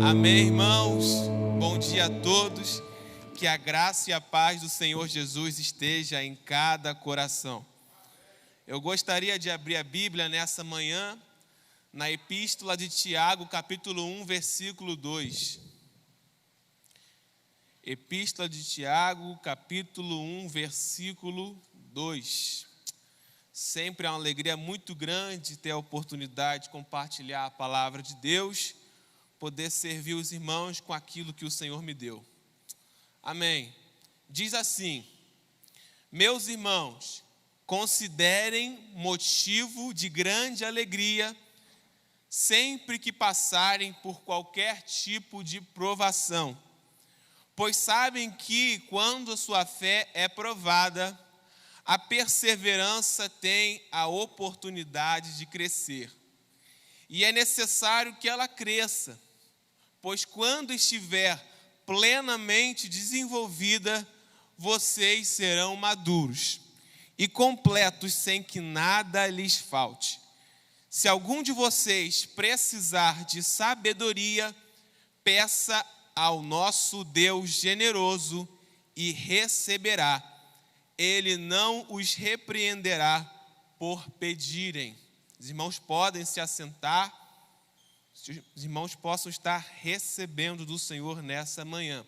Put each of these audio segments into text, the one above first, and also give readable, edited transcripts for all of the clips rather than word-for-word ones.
Amém, irmãos? Bom dia a todos. Que a graça e a paz do Senhor Jesus esteja em cada coração. Eu gostaria de abrir a Bíblia nessa manhã, na Epístola de Tiago, capítulo 1, versículo 2. Epístola de Tiago, capítulo 1, versículo 2. Sempre é uma alegria muito grande ter a oportunidade de compartilhar a palavra de Deus, poder servir os irmãos com aquilo que o Senhor me deu. Amém. Diz assim: meus irmãos, considerem motivo de grande alegria sempre que passarem por qualquer tipo de provação, pois sabem que, quando a sua fé é provada, a perseverança tem a oportunidade de crescer. E é necessário que ela cresça, pois quando estiver plenamente desenvolvida, vocês serão maduros e completos sem que nada lhes falte. Se algum de vocês precisar de sabedoria, peça ao nosso Deus generoso e receberá. Ele não os repreenderá por pedirem. Os irmãos podem se assentar, os irmãos possam estar recebendo do Senhor nessa manhã.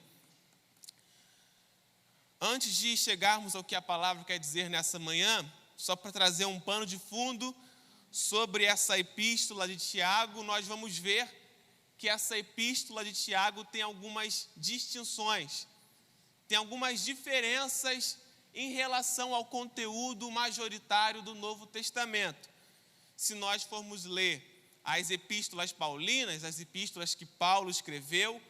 Antes de chegarmos ao que a palavra quer dizer nessa manhã, só para trazer um pano de fundo sobre essa epístola de Tiago, nós vamos ver que essa epístola de Tiago tem algumas distinções, tem algumas diferenças em relação ao conteúdo majoritário do Novo Testamento. Se nós formos ler as epístolas paulinas, as epístolas que Paulo escreveu,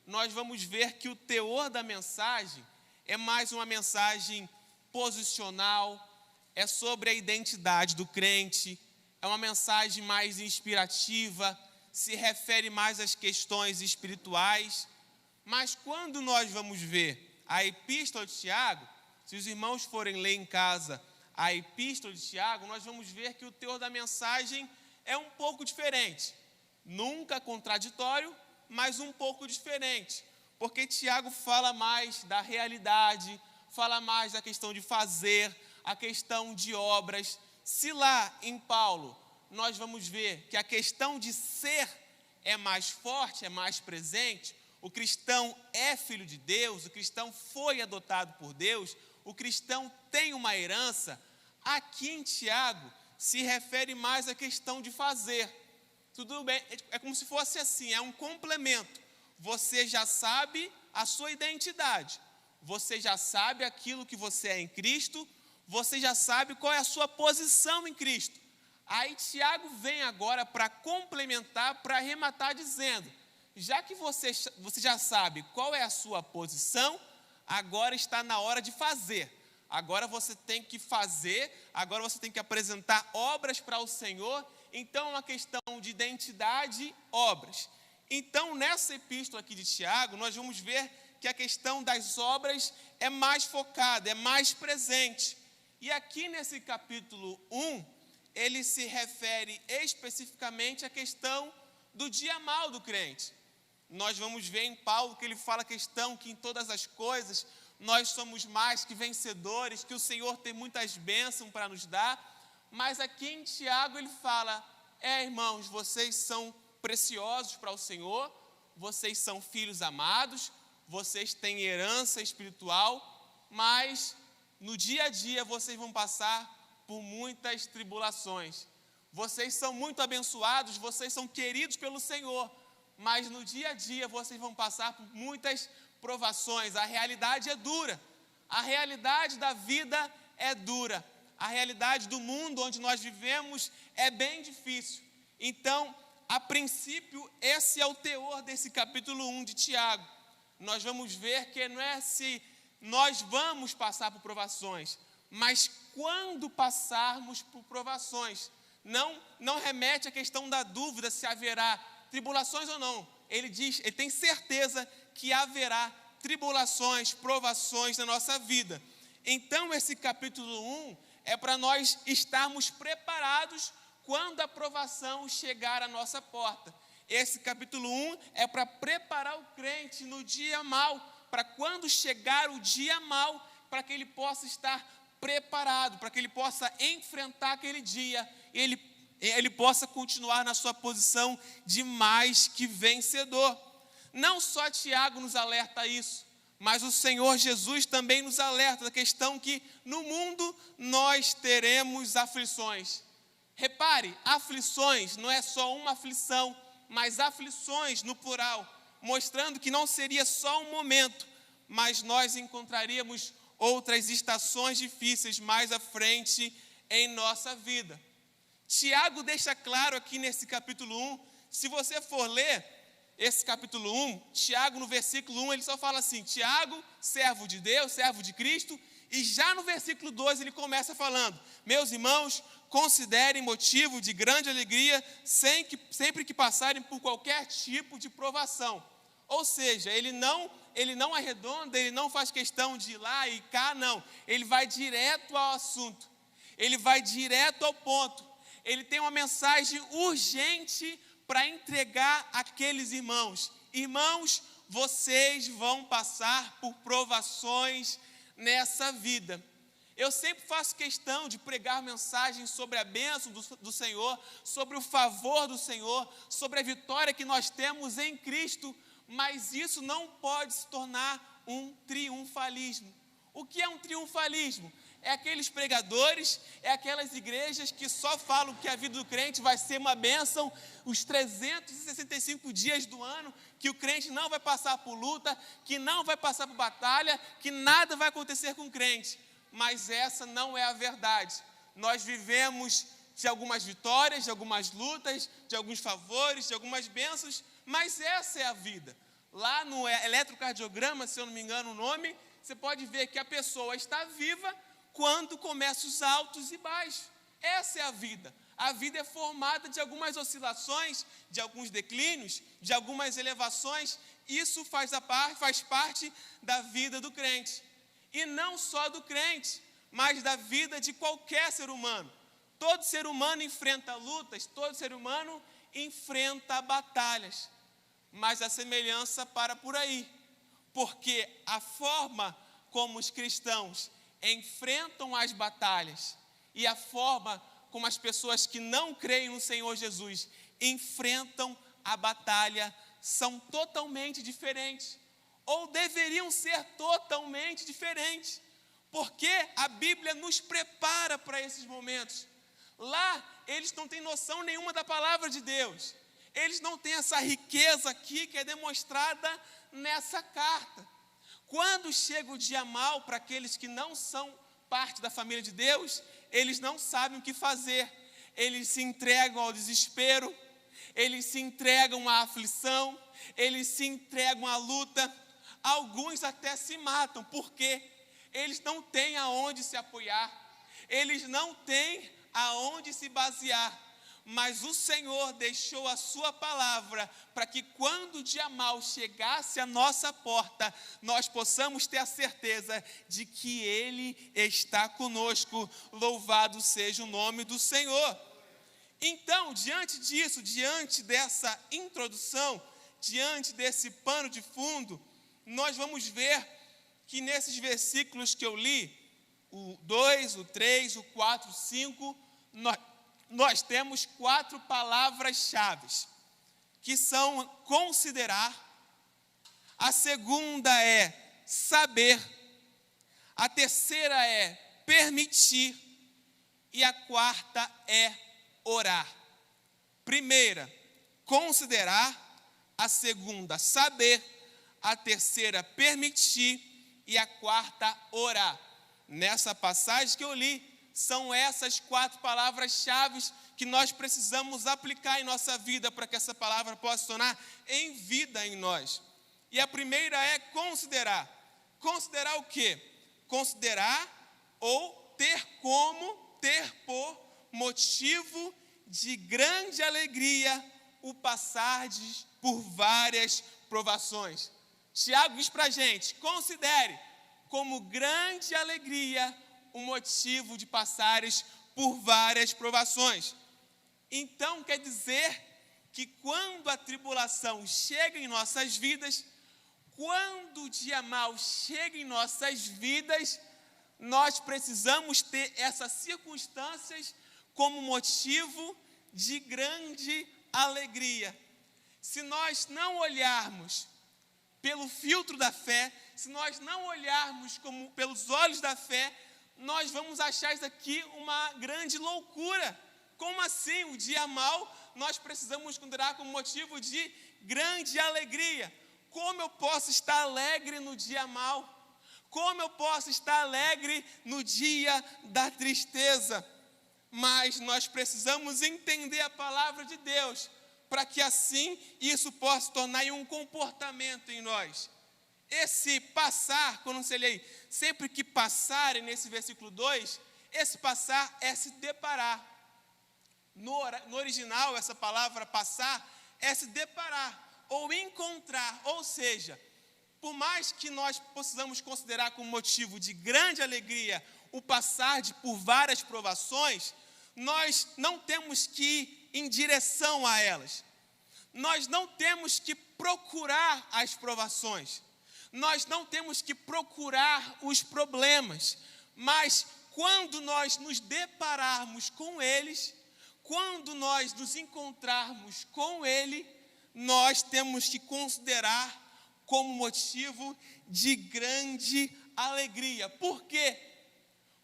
nós vamos ver que o teor da mensagem é mais uma mensagem posicional, é sobre a identidade do crente, é uma mensagem mais inspirativa, se refere mais às questões espirituais. Mas quando nós vamos ver a epístola de Tiago, se os irmãos forem ler em casa a epístola de Tiago, nós vamos ver que o teor da mensagem é um pouco diferente. Nunca contraditório, mas um pouco diferente. Porque Tiago fala mais da realidade, fala mais da questão de fazer, a questão de obras. Se lá em Paulo nós vamos ver que a questão de ser é mais forte, é mais presente, o cristão é filho de Deus, o cristão foi adotado por Deus, o cristão tem uma herança, aqui em Tiago se refere mais à questão de fazer. Tudo bem, é como se fosse assim, é um complemento. Você já sabe a sua identidade, você já sabe aquilo que você é em Cristo, você já sabe qual é a sua posição em Cristo. Aí Tiago vem agora para complementar, para arrematar dizendo, já que você já sabe qual é a sua posição, agora está na hora de fazer. Agora você tem que fazer, agora você tem que apresentar obras para o Senhor. Então é uma questão de identidade, obras. Então nessa epístola aqui de Tiago, nós vamos ver que a questão das obras é mais focada, é mais presente. E aqui nesse capítulo 1, ele se refere especificamente à questão do dia mau do crente. Nós vamos ver em Paulo que ele fala a questão que em todas as coisas nós somos mais que vencedores, que o Senhor tem muitas bênçãos para nos dar. Mas aqui em Tiago ele fala, irmãos, vocês são preciosos para o Senhor, vocês são filhos amados, vocês têm herança espiritual, mas no dia a dia vocês vão passar por muitas tribulações. Vocês são muito abençoados, vocês são queridos pelo Senhor, mas no dia a dia vocês vão passar por muitas provações. A realidade é dura, a realidade da vida é dura, a realidade do mundo onde nós vivemos é bem difícil. Então, a princípio, esse é o teor desse capítulo 1 de Tiago. Nós vamos ver que não é se nós vamos passar por provações, mas quando passarmos por provações. Não remete à questão da dúvida se haverá tribulações ou não. Ele tem certeza que haverá tribulações, provações na nossa vida. Então esse capítulo 1 é para nós estarmos preparados quando a provação chegar à nossa porta. Esse capítulo 1 é para preparar o crente no dia mau, para quando chegar o dia mau, para que ele possa estar preparado, para que ele possa enfrentar aquele dia, e ele possa continuar na sua posição de mais que vencedor. Não só Tiago nos alerta a isso, mas o Senhor Jesus também nos alerta da questão que no mundo nós teremos aflições. Repare, aflições não é só uma aflição, mas aflições no plural, mostrando que não seria só um momento, mas nós encontraríamos outras estações difíceis mais à frente em nossa vida. Tiago deixa claro aqui nesse capítulo 1, se você for ler esse capítulo 1, Tiago no versículo 1, ele só fala assim, Tiago, servo de Deus, servo de Cristo, e já no versículo 2 ele começa falando, meus irmãos, considerem motivo de grande alegria sempre que passarem por qualquer tipo de provação. Ou seja, ele não arredonda, ele não faz questão de ir lá e cá, não. Ele vai direto ao assunto, ele vai direto ao ponto. Ele tem uma mensagem urgente para entregar àqueles irmãos. Irmãos, vocês vão passar por provações nessa vida. Eu sempre faço questão de pregar mensagens sobre a bênção do Senhor, sobre o favor do Senhor, sobre a vitória que nós temos em Cristo, mas isso não pode se tornar um triunfalismo. O que é um triunfalismo? É aqueles pregadores, é aquelas igrejas que só falam que a vida do crente vai ser uma bênção os 365 dias do ano, que o crente não vai passar por luta, que não vai passar por batalha, que nada vai acontecer com o crente. Mas essa não é a verdade. Nós vivemos de algumas vitórias, de algumas lutas, de alguns favores, de algumas bênçãos, mas essa é a vida. Lá no eletrocardiograma, se eu não me engano o nome, você pode ver que a pessoa está viva quando começa os altos e baixos. Essa é a vida. A vida é formada de algumas oscilações, de alguns declínios, de algumas elevações. Isso faz parte da vida do crente. E não só do crente, mas da vida de qualquer ser humano. Todo ser humano enfrenta lutas, todo ser humano enfrenta batalhas. Mas a semelhança para por aí. Porque a forma como os cristãos enfrentam as batalhas e a forma como as pessoas que não creem no Senhor Jesus enfrentam a batalha são totalmente diferentes. Ou deveriam ser totalmente diferentes, porque a Bíblia nos prepara para esses momentos. Lá, eles não têm noção nenhuma da palavra de Deus. Eles não têm essa riqueza aqui que é demonstrada nessa carta. Quando chega o dia mau para aqueles que não são parte da família de Deus, eles não sabem o que fazer. Eles se entregam ao desespero, eles se entregam à aflição, eles se entregam à luta. Alguns até se matam, porque eles não têm aonde se apoiar, eles não têm aonde se basear, mas o Senhor deixou a sua palavra para que quando o dia mau chegasse à nossa porta, nós possamos ter a certeza de que Ele está conosco, louvado seja o nome do Senhor. Então, diante disso, diante dessa introdução, diante desse pano de fundo, nós vamos ver que nesses versículos que eu li, o 2, o 3, o 4, o 5, nós temos 4 palavras-chave, que são considerar, a segunda é saber, a terceira é permitir e a quarta é orar. Primeira, considerar, a segunda, saber, a terceira, permitir e a quarta, orar. Nessa passagem que eu li, são essas 4 palavras-chave que nós precisamos aplicar em nossa vida para que essa palavra possa se tornar em vida em nós. E a primeira é considerar. Considerar o quê? Considerar ou ter por motivo de grande alegria o passardes por várias provações. Tiago diz para a gente, considere como grande alegria o motivo de passares por várias provações. Então quer dizer que quando a tribulação chega em nossas vidas, quando o dia mau chega em nossas vidas, nós precisamos ter essas circunstâncias como motivo de grande alegria. Se nós não olharmos pelo filtro da fé, se nós não olharmos pelos olhos da fé, nós vamos achar isso aqui uma grande loucura. Como assim? O dia mau nós precisamos considerar como motivo de grande alegria. Como eu posso estar alegre no dia mau? Como eu posso estar alegre no dia da tristeza? Mas nós precisamos entender a palavra de Deus, para que assim isso possa tornar um comportamento em nós. Esse passar, quando você lê, sempre que passarem, nesse versículo 2, esse passar é se deparar. No original, essa palavra passar é se deparar ou encontrar, ou seja, por mais que nós possamos considerar como motivo de grande alegria o passar por várias provações, nós não temos que ir em direção a elas. Nós não temos que procurar as provações. Nós não temos que procurar os problemas. Mas quando nós nos depararmos com eles, quando nós nos encontrarmos com ele, nós temos que considerar como motivo de grande alegria. Por quê?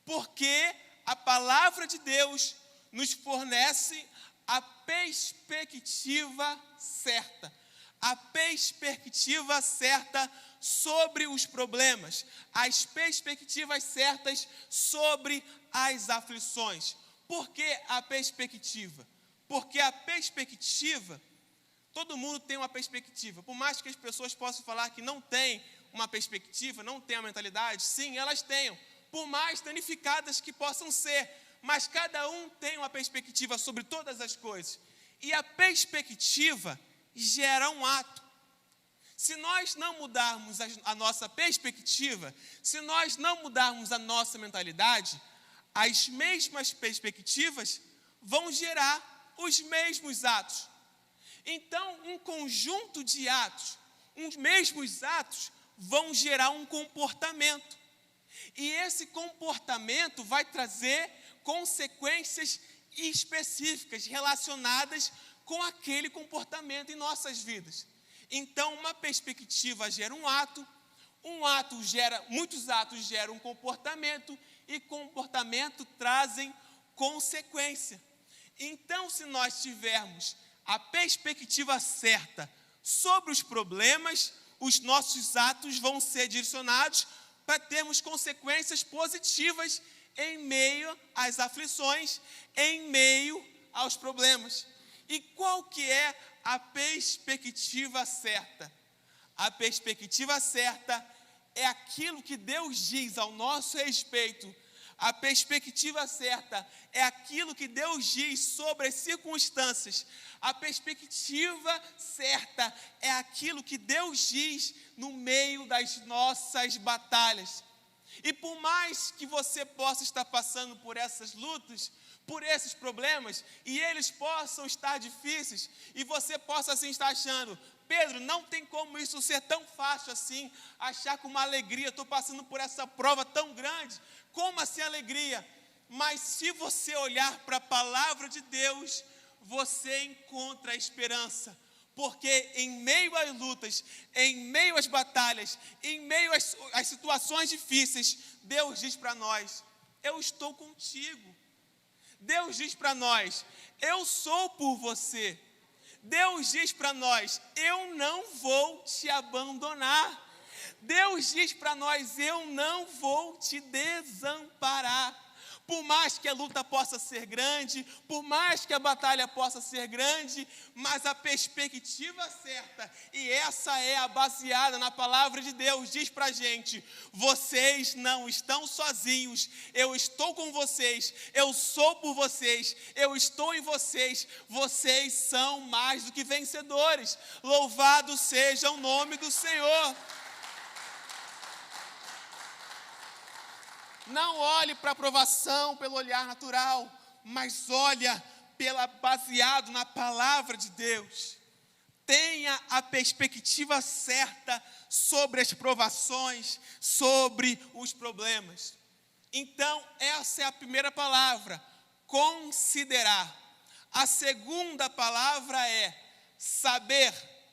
Porque a palavra de Deus nos fornece a perspectiva certa. A perspectiva certa sobre os problemas. As perspectivas certas sobre as aflições. Por que a perspectiva? Porque a perspectiva, todo mundo tem uma perspectiva. Por mais que as pessoas possam falar que não tem uma perspectiva, não tem a mentalidade, sim, elas tenham. Por mais danificadas que possam ser, mas cada um tem uma perspectiva sobre todas as coisas. E a perspectiva gera um ato. Se nós não mudarmos a nossa perspectiva, se nós não mudarmos a nossa mentalidade, as mesmas perspectivas vão gerar os mesmos atos. Então, um conjunto de atos, os mesmos atos, vão gerar um comportamento. E esse comportamento vai trazer consequências específicas relacionadas com aquele comportamento em nossas vidas. Então, uma perspectiva gera um ato gera, muitos atos geram um comportamento, e comportamento trazem consequência. Então, se nós tivermos a perspectiva certa sobre os problemas, os nossos atos vão ser direcionados para termos consequências positivas em meio às aflições, em meio aos problemas. E qual que é a perspectiva certa? A perspectiva certa é aquilo que Deus diz ao nosso respeito. A perspectiva certa é aquilo que Deus diz sobre as circunstâncias. A perspectiva certa é aquilo que Deus diz no meio das nossas batalhas. E por mais que você possa estar passando por essas lutas, por esses problemas, e eles possam estar difíceis, e você possa assim estar achando: Pedro, não tem como isso ser tão fácil assim, achar com uma alegria, estou passando por essa prova tão grande, como assim alegria? Mas se você olhar para a palavra de Deus, você encontra a esperança, porque em meio às lutas, em meio às batalhas, em meio às situações difíceis, Deus diz para nós: eu estou contigo. Deus diz para nós: eu sou por você. Deus diz para nós: eu não vou te abandonar. Deus diz para nós: eu não vou te desamparar. Por mais que a luta possa ser grande, por mais que a batalha possa ser grande, mas a perspectiva certa, e essa é a baseada na palavra de Deus, diz para a gente: vocês não estão sozinhos, eu estou com vocês, eu sou por vocês, eu estou em vocês, vocês são mais do que vencedores. Louvado seja o nome do Senhor. Não olhe para a provação pelo olhar natural, mas olha baseado na palavra de Deus. Tenha a perspectiva certa sobre as provações, sobre os problemas. Então, essa é a primeira palavra, considerar. A segunda palavra é saber.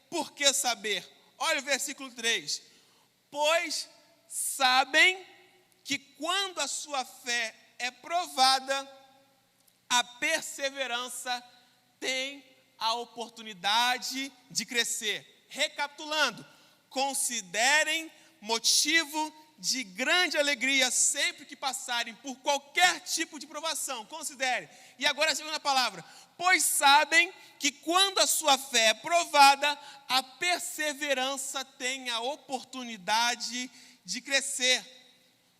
Por que saber? Olha o versículo 3. Pois sabem que quando a sua fé é provada, a perseverança tem a oportunidade de crescer. Recapitulando, considerem motivo de grande alegria sempre que passarem por qualquer tipo de provação. Considerem. E agora a segunda palavra. Pois sabem que quando a sua fé é provada, a perseverança tem a oportunidade de crescer.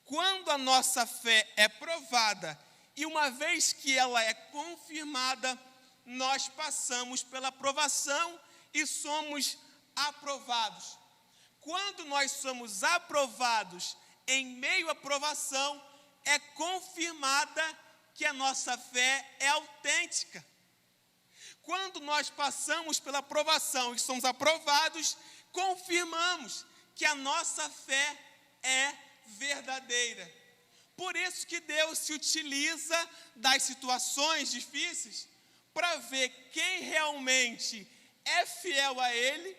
Quando a nossa fé é provada, e uma vez que ela é confirmada, nós passamos pela provação e somos aprovados. Quando nós somos aprovados em meio à provação, é confirmada que a nossa fé é autêntica. Quando nós passamos pela provação e somos aprovados, confirmamos que a nossa fé é verdadeira. Por isso que Deus se utiliza das situações difíceis para ver quem realmente é fiel a Ele,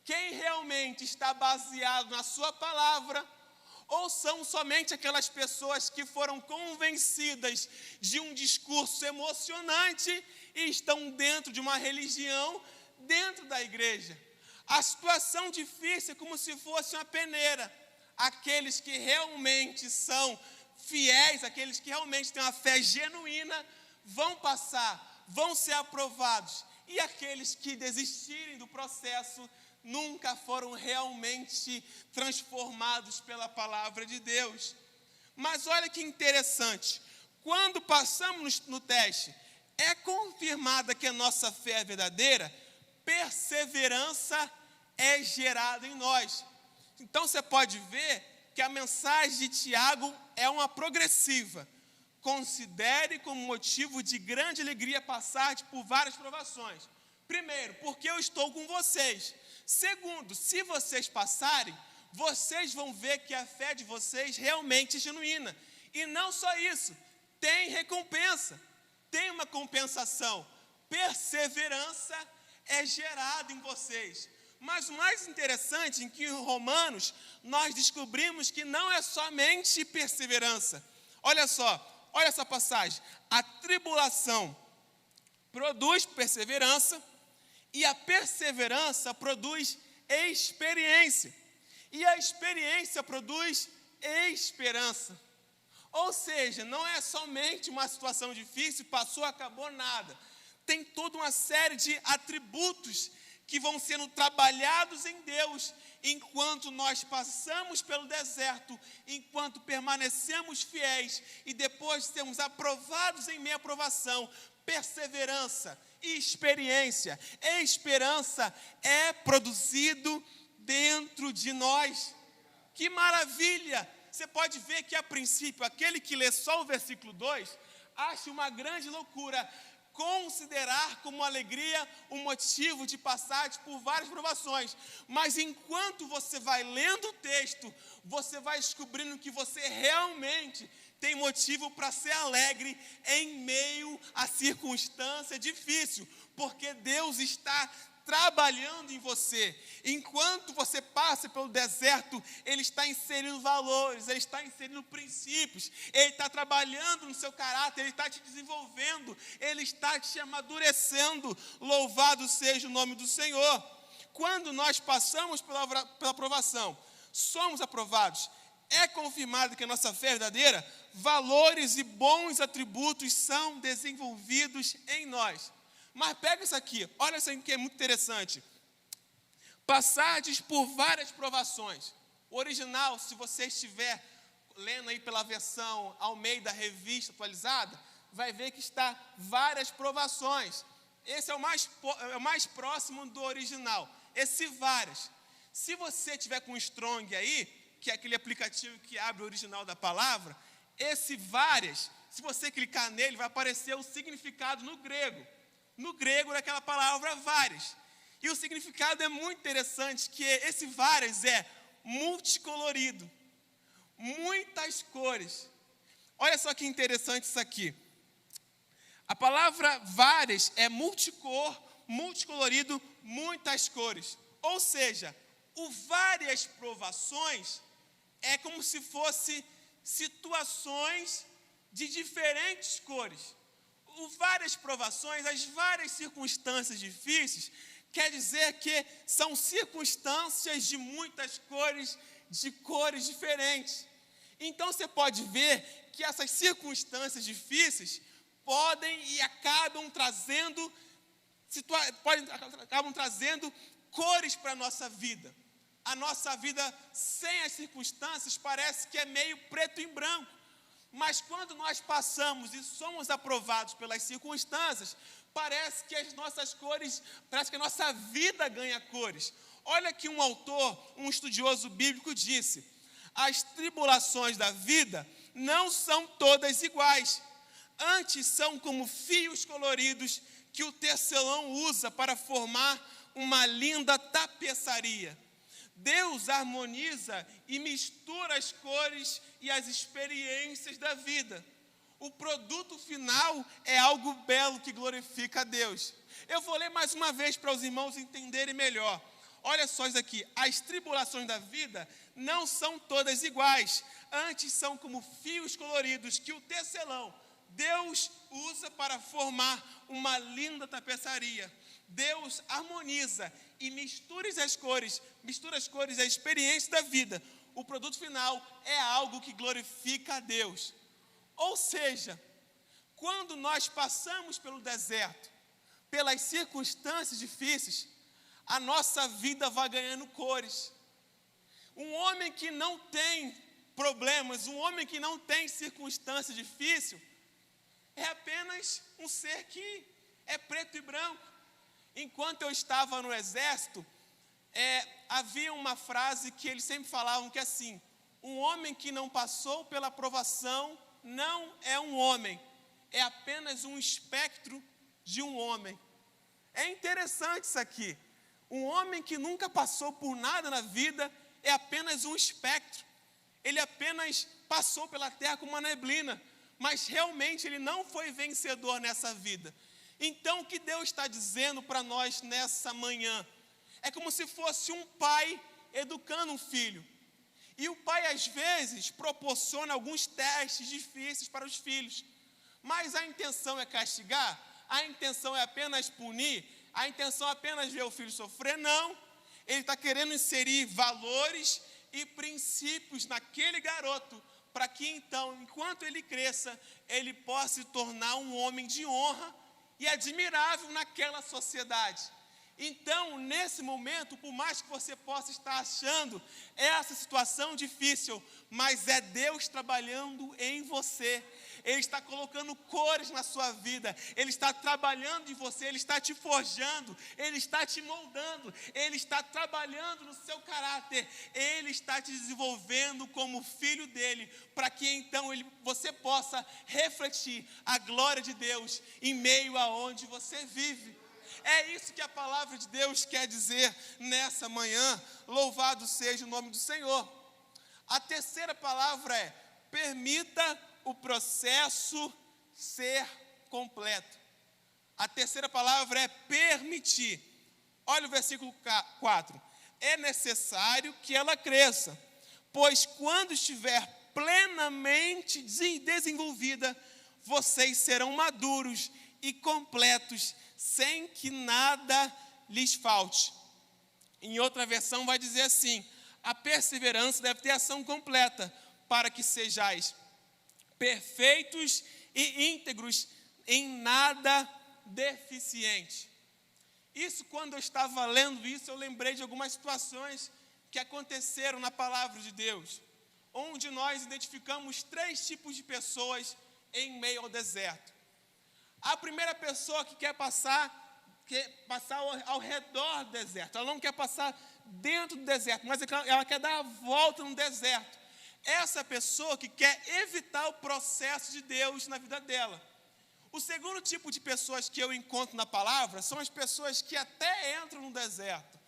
quem realmente está baseado na sua palavra, ou são somente aquelas pessoas que foram convencidas de um discurso emocionante e estão dentro de uma religião, dentro da igreja. A situação difícil é como se fosse uma peneira. Aqueles que realmente são fiéis, aqueles que realmente têm uma fé genuína, vão passar, vão ser aprovados. E aqueles que desistirem do processo, nunca foram realmente transformados pela palavra de Deus. Mas olha que interessante, quando passamos no teste, é confirmada que a nossa fé é verdadeira, perseverança é gerada em nós. Então você pode ver que a mensagem de Tiago é uma progressiva. Considere como motivo de grande alegria passar por várias provações. Primeiro, porque eu estou com vocês. Segundo, se vocês passarem, vocês vão ver que a fé de vocês realmente é genuína. E não só isso, tem recompensa, tem uma compensação. Perseverança é gerada em vocês. Mas o mais interessante é que em Romanos nós descobrimos que não é somente perseverança. Olha só, olha essa passagem. A tribulação produz perseverança e a perseverança produz experiência. E a experiência produz esperança. Ou seja, não é somente uma situação difícil, passou, acabou, nada. Tem toda uma série de atributos que vão sendo trabalhados em Deus, enquanto nós passamos pelo deserto, enquanto permanecemos fiéis, e depois de sermos aprovados em meia aprovação, perseverança e experiência. Esperança é produzido dentro de nós. Que maravilha! Você pode ver que a princípio, aquele que lê só o versículo 2, acha uma grande loucura considerar como alegria um motivo de passagem por várias provações. Mas enquanto você vai lendo o texto, você vai descobrindo que você realmente tem motivo para ser alegre em meio à circunstância difícil, porque Deus está trabalhando em você. Enquanto você passa pelo deserto, Ele está inserindo valores, Ele está inserindo princípios, Ele está trabalhando no seu caráter, Ele está te desenvolvendo, Ele está te amadurecendo. Louvado seja o nome do Senhor. Quando nós passamos pela provação, somos aprovados, é confirmado que a nossa fé é verdadeira, valores e bons atributos são desenvolvidos em nós. Mas pega isso aqui, olha isso aqui que é muito interessante. Passardes por várias provações. O original, se você estiver lendo aí pela versão Almeida Revista Atualizada, vai ver que está várias provações. Esse é o mais próximo do original. Esse várias. Se você tiver com o Strong aí, que é aquele aplicativo que abre o original da palavra, esse várias se você clicar nele, vai aparecer o significado no grego. No grego, daquela palavra várias. E o significado é muito interessante, que esse várias é multicolorido. Muitas cores. Olha só que interessante isso aqui. A palavra várias é multicor, multicolorido, muitas cores. Ou seja, o várias provações é como se fosse situações de diferentes cores. O várias provações, as várias circunstâncias difíceis, quer dizer que são circunstâncias de muitas cores, de cores diferentes. Então você pode ver que essas circunstâncias difíceis podem e acabam trazendo cores para a nossa vida. A nossa vida sem as circunstâncias parece que é meio preto e branco. Mas quando nós passamos e somos aprovados pelas circunstâncias, parece que as nossas cores, parece que a nossa vida ganha cores. Olha que um autor, um estudioso bíblico disse: as tribulações da vida não são todas iguais. Antes são como fios coloridos que o tecelão usa para formar uma linda tapeçaria. Deus harmoniza e mistura as cores e as experiências da vida. O produto final é algo belo que glorifica a Deus. Eu vou ler mais uma vez para os irmãos entenderem melhor. Olha só isso aqui. As tribulações da vida não são todas iguais. Antes são como fios coloridos que o tecelão, Deus usa para formar uma linda tapeçaria. Deus harmoniza e mistura as cores e a experiência da vida. O produto final é algo que glorifica a Deus. Ou seja, quando nós passamos pelo deserto, pelas circunstâncias difíceis, a nossa vida vai ganhando cores. Um homem que não tem problemas, um homem que não tem circunstância difícil, é apenas um ser que é preto e branco. Enquanto eu estava no exército, havia uma frase que eles sempre falavam que é assim: um homem que não passou pela provação não é um homem, é apenas um espectro de um homem. É interessante isso aqui. Um homem que nunca passou por nada na vida é apenas um espectro. Ele apenas passou pela terra como uma neblina, mas realmente ele não foi vencedor nessa vida. Então o que Deus está dizendo para nós nessa manhã é como se fosse um pai educando um filho. E o pai às vezes proporciona alguns testes difíceis para os filhos. Mas a intenção é castigar? A intenção é apenas punir? A intenção é apenas ver o filho sofrer? Não. Ele está querendo inserir valores e princípios naquele garoto, para que então, enquanto ele cresça, ele possa se tornar um homem de honra e admirável naquela sociedade. Então, nesse momento, por mais que você possa estar achando essa situação difícil, mas é Deus trabalhando em você. Ele está colocando cores na sua vida, Ele está trabalhando em você, Ele está te forjando, Ele está te moldando, Ele está trabalhando no seu caráter, Ele está te desenvolvendo como filho dEle, para que então você possa refletir a glória de Deus em meio a onde você vive. É isso que a palavra de Deus quer dizer nessa manhã. Louvado seja o nome do Senhor. A terceira palavra é: permita o processo ser completo. A terceira palavra é permitir. Olha o versículo 4. É necessário que ela cresça, pois quando estiver plenamente desenvolvida, vocês serão maduros e completos, sem que nada lhes falte. Em outra versão vai dizer assim: a perseverança deve ter ação completa, para que sejais perfeitos e íntegros, em nada deficiente. Isso, quando eu estava lendo isso, eu lembrei de algumas situações que aconteceram na palavra de Deus, onde nós identificamos 3 tipos de pessoas em meio ao deserto. A primeira pessoa que quer passar ao redor do deserto. Ela não quer passar dentro do deserto, mas ela quer dar a volta no deserto. Essa é a pessoa que quer evitar o processo de Deus na vida dela. O segundo tipo de pessoas que eu encontro na palavra são as pessoas que até entram no deserto,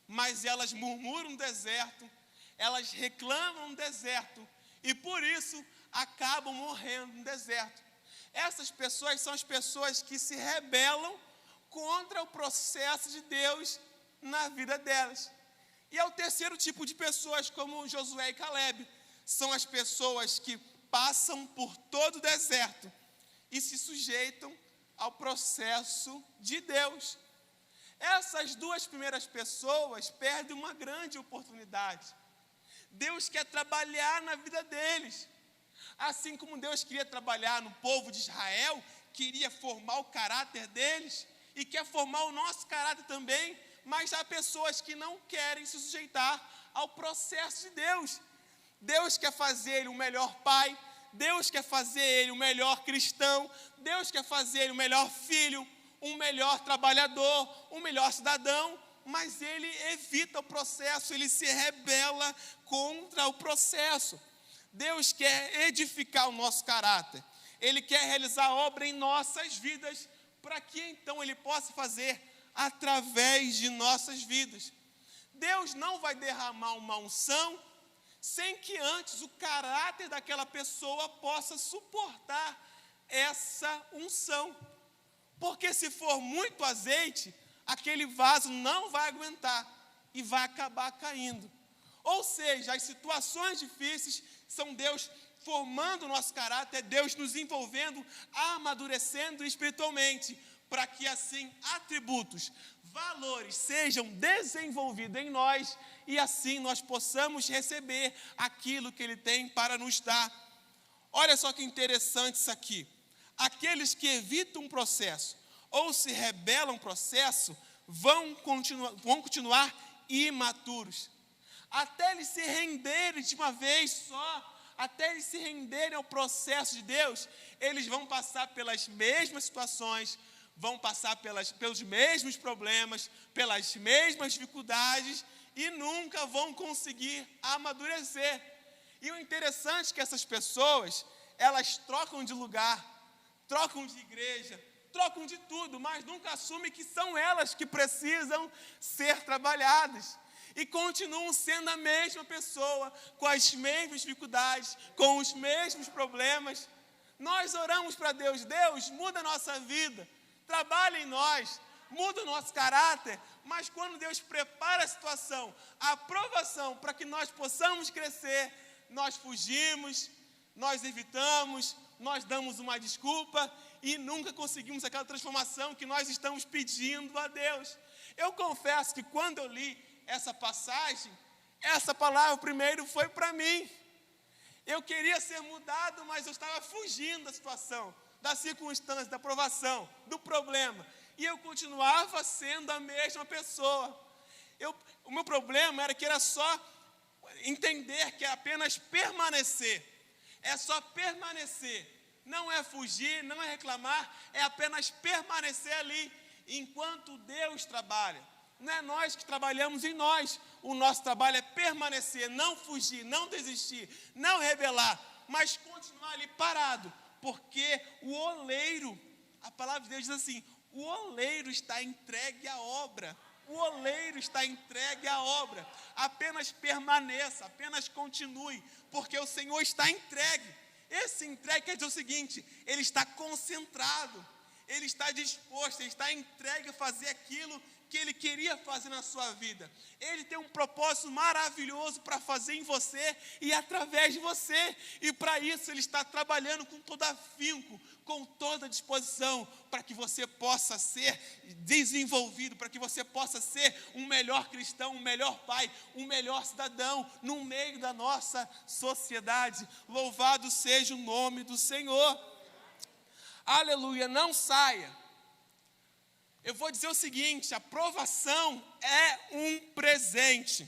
mas elas murmuram no deserto, elas reclamam no deserto e por isso acabam morrendo no deserto. Essas pessoas são as pessoas que se rebelam contra o processo de Deus na vida delas. E é o terceiro tipo de pessoas, como Josué e Caleb, são as pessoas que passam por todo o deserto e se sujeitam ao processo de Deus. Essas duas primeiras pessoas perdem uma grande oportunidade. Deus quer trabalhar na vida deles. Assim como Deus queria trabalhar no povo de Israel, queria formar o caráter deles e quer formar o nosso caráter também, mas há pessoas que não querem se sujeitar ao processo de Deus. Deus quer fazer ele o melhor pai, Deus quer fazer ele o melhor cristão, Deus quer fazer ele o melhor filho, um melhor trabalhador, um melhor cidadão, mas ele evita o processo, ele se rebela contra o processo. Deus quer edificar o nosso caráter, ele quer realizar obra em nossas vidas, para que então ele possa fazer através de nossas vidas. Deus não vai derramar uma unção sem que antes o caráter daquela pessoa possa suportar essa unção. Porque se for muito azeite, aquele vaso não vai aguentar e vai acabar caindo. Ou seja, as situações difíceis são Deus formando o nosso caráter, Deus nos envolvendo, amadurecendo espiritualmente, para que assim atributos, valores sejam desenvolvidos em nós e assim nós possamos receber aquilo que Ele tem para nos dar. Olha só que interessante isso aqui. Aqueles que evitam um processo ou se rebelam processo vão continuar imaturos. Até eles se renderem de uma vez só, até eles se renderem ao processo de Deus, eles vão passar pelas mesmas situações, vão passar pelos mesmos problemas, pelas mesmas dificuldades e nunca vão conseguir amadurecer. E o interessante é que essas pessoas, elas trocam de lugar, trocam de igreja, trocam de tudo, mas nunca assumem que são elas que precisam ser trabalhadas. E continuam sendo a mesma pessoa, com as mesmas dificuldades, com os mesmos problemas. Nós oramos para Deus, Deus, muda a nossa vida, trabalha em nós, muda o nosso caráter, mas quando Deus prepara a situação, a aprovação para que nós possamos crescer, nós fugimos, nós evitamos, nós damos uma desculpa e nunca conseguimos aquela transformação que nós estamos pedindo a Deus. Eu confesso que quando eu li essa passagem, essa palavra primeiro foi para mim. Eu queria ser mudado, mas eu estava fugindo da situação, da circunstância, da provação, do problema. E eu continuava sendo a mesma pessoa. O meu problema era que era só entender que é apenas permanecer. É só permanecer. Não é fugir, não é reclamar, é apenas permanecer ali, enquanto Deus trabalha. Não é nós que trabalhamos em nós. O nosso trabalho é permanecer, não fugir, não desistir, não rebelar, mas continuar ali parado. Porque o oleiro, a palavra de Deus diz assim, o oleiro está entregue à obra. O oleiro está entregue à obra. Apenas permaneça, apenas continue, porque o Senhor está entregue. Esse entregue quer dizer o seguinte, Ele está concentrado, Ele está disposto, Ele está entregue a fazer aquilo que Ele queria fazer na sua vida. Ele tem um propósito maravilhoso para fazer em você e através de você. E para isso Ele está trabalhando com todo afinco, com toda disposição, para que você possa ser desenvolvido, para que você possa ser um melhor cristão, um melhor pai, um melhor cidadão no meio da nossa sociedade. Louvado seja o nome do Senhor. Aleluia, não saia. Eu vou dizer o seguinte, a provação é um presente.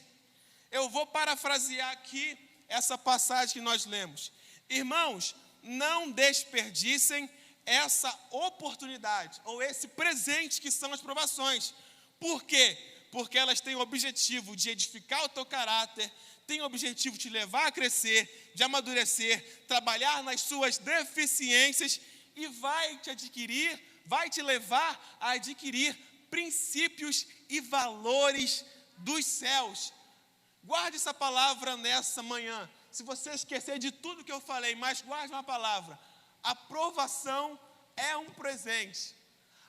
Eu vou parafrasear aqui essa passagem que nós lemos. Irmãos, não desperdicem essa oportunidade, ou esse presente que são as provações. Por quê? porque elas têm o objetivo de edificar o teu caráter, têm o objetivo de te levar a crescer, de amadurecer, trabalhar nas suas deficiências e vai te levar a adquirir princípios e valores dos céus. Guarde essa palavra nessa manhã. Se você esquecer de tudo que eu falei, mas guarde uma palavra: aprovação é um presente.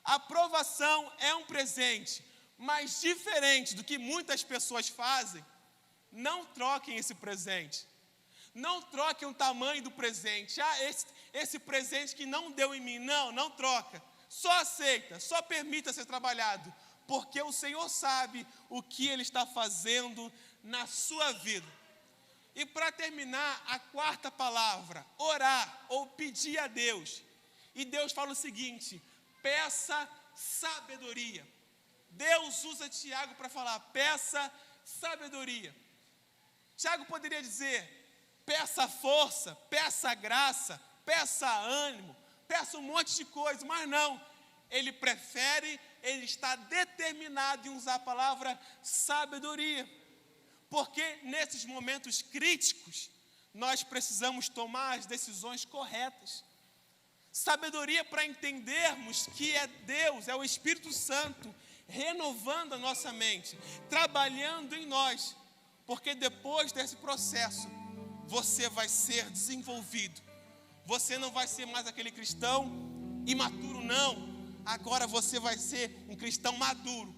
Aprovação é um presente, mas diferente do que muitas pessoas fazem, não troquem esse presente. Não troquem o tamanho do presente. Esse presente que não deu em mim, não troca. Só aceita, só permita ser trabalhado, porque o Senhor sabe o que Ele está fazendo na sua vida. E para terminar, a quarta palavra: orar ou pedir a Deus. E Deus fala o seguinte: peça sabedoria. Deus usa Tiago para falar: peça sabedoria. Tiago poderia dizer: peça força, peça graça, peça ânimo, peça um monte de coisa, mas não. Ele está determinado em usar a palavra sabedoria. Porque nesses momentos críticos, nós precisamos tomar as decisões corretas. Sabedoria para entendermos que é Deus, é o Espírito Santo, renovando a nossa mente, trabalhando em nós. Porque depois desse processo, você vai ser desenvolvido. Você não vai ser mais aquele cristão imaturo, não. Agora você vai ser um cristão maduro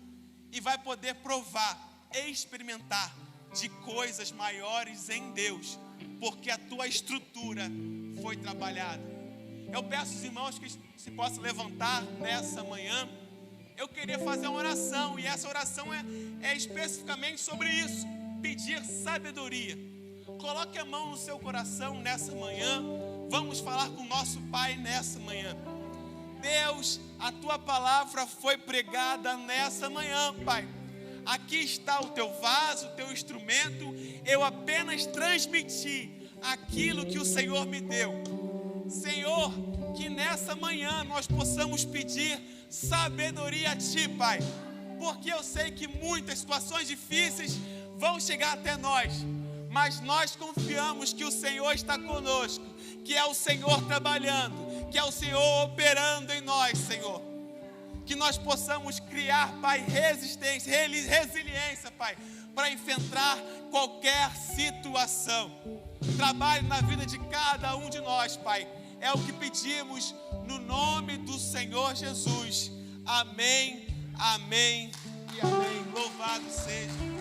e vai poder provar, experimentar de coisas maiores em Deus, porque a tua estrutura foi trabalhada. Eu peço aos irmãos que se possam levantar nessa manhã. Eu queria fazer uma oração, e essa oração é especificamente sobre isso: pedir sabedoria. Coloque a mão no seu coração nessa manhã. Vamos falar com o nosso Pai nessa manhã. Deus, a tua palavra foi pregada nessa manhã, Pai. Aqui está o teu vaso, o teu instrumento. Eu apenas transmiti aquilo que o Senhor me deu. Senhor, que nessa manhã nós possamos pedir sabedoria a Ti, Pai. Porque eu sei que muitas situações difíceis vão chegar até nós, mas nós confiamos que o Senhor está conosco, que é o Senhor trabalhando, que é o Senhor operando em nós, Senhor. Que nós possamos criar, Pai, resiliência, Pai, para enfrentar qualquer situação. Trabalhe na vida de cada um de nós, Pai. É o que pedimos no nome do Senhor Jesus. Amém, amém e amém. Louvado seja